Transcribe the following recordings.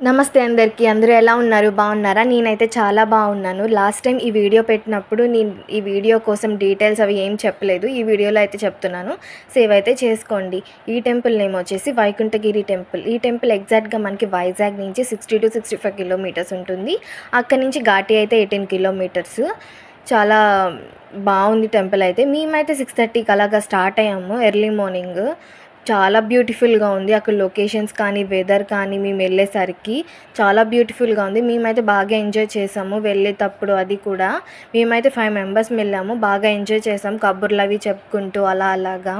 నమస్తే అందరికీ. అందరూ ఎలా ఉన్నారు? బాగున్నారా? నేనైతే చాలా బాగున్నాను. లాస్ట్ టైం ఈ వీడియో పెట్టినప్పుడు నేను ఈ వీడియో కోసం డీటెయిల్స్ అవి ఏం చెప్పలేదు. ఈ వీడియోలో అయితే చెప్తున్నాను. సేవ్ అయితే చేసుకోండి. ఈ టెంపుల్ నేమ్ వచ్చేసి వైకుంఠగిరి టెంపుల్. ఈ టెంపుల్ ఎగ్జాక్ట్గా మనకి వైజాగ్ నుంచి 60 to 65 కిలోమీటర్స్ ఉంటుంది. అక్కడి నుంచి ఘాటి అయితే 18 కిలోమీటర్స్. చాలా బాగుంది టెంపుల్ అయితే. మేమైతే 6:30కి అలాగా స్టార్ట్ అయ్యాము ఎర్లీ మార్నింగ్. చాలా బ్యూటిఫుల్గా ఉంది. అక్కడ లొకేషన్స్ కానీ వెదర్ కానీ మేము వెళ్ళేసరికి చాలా బ్యూటిఫుల్గా ఉంది. మేమైతే బాగా ఎంజాయ్ చేసాము వెళ్ళేటప్పుడు. అది కూడా మేమైతే 5 మెంబర్స్ వెళ్ళాము. బాగా ఎంజాయ్ చేసాం కబుర్లు అవి చెప్పుకుంటూ అలాగా.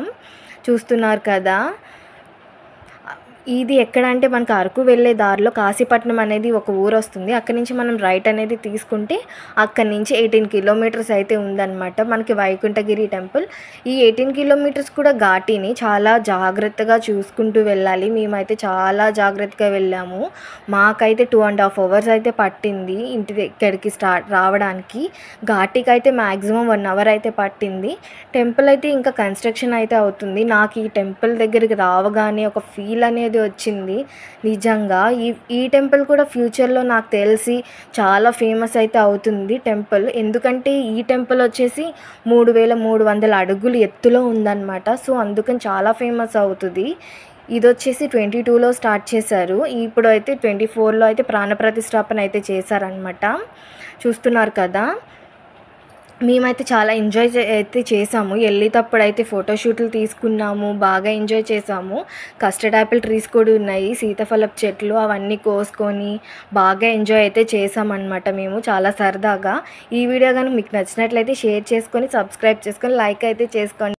చూస్తున్నారు కదా. ఇది ఎక్కడ అంటే మనకు అరకు వెళ్ళే దారిలో కాశీపట్నం అనేది ఒక ఊరు వస్తుంది. అక్కడి నుంచి మనం రైట్ అనేది తీసుకుంటే అక్కడి నుంచి 18 కిలోమీటర్స్ అయితే ఉందన్నమాట మనకి వైకుంఠగిరి టెంపుల్. ఈ 18 కిలోమీటర్స్ కూడా ఘాటీని చాలా జాగ్రత్తగా చూసుకుంటూ వెళ్ళాలి. మేమైతే చాలా జాగ్రత్తగా వెళ్ళాము. మాకైతే 2.5 hours అయితే పట్టింది ఇంటి దగ్గరికి రావడానికి. ఘాటీకి అయితే మ్యాక్సిమం 1 hour అయితే పట్టింది. టెంపుల్ అయితే ఇంకా కన్స్ట్రక్షన్ అయితే అవుతుంది. నాకు ఈ టెంపుల్ దగ్గరికి రావగానే ఒక ఫీల్ అనేది వచ్చింది నిజంగా. ఈ టెంపుల్ కూడా ఫ్యూచర్లో నాకు తెలిసి చాలా ఫేమస్ అయితే అవుతుంది టెంపుల్. ఎందుకంటే ఈ టెంపుల్ వచ్చేసి 3300 అడుగులు ఎత్తులో ఉందన్నమాట. సో అందుకని చాలా ఫేమస్ అవుతుంది. ఇది వచ్చేసి 22లో స్టార్ట్ చేశారు. ఇప్పుడు అయితే 24లో అయితే ప్రాణప్రతిష్ఠాపన అయితే చేశారనమాట. చూస్తున్నారు కదా. మేమైతే చాలా ఎంజాయ్ అయితే చేసాము. వెళ్ళేటప్పుడు అయితే ఫోటోషూట్లు తీసుకున్నాము. బాగా ఎంజాయ్ చేసాము. కస్టర్డ్ యాపిల్ ట్రీస్ కూడా ఉన్నాయి. సీతాఫలపు చెట్లు అవన్నీ కోసుకొని బాగా ఎంజాయ్ అయితే చేసామన్నమాట మేము చాలా సరదాగా. ఈ వీడియో కానీ మీకు నచ్చినట్లయితే షేర్ చేసుకొని సబ్స్క్రైబ్ చేసుకొని లైక్ అయితే చేసుకోండి.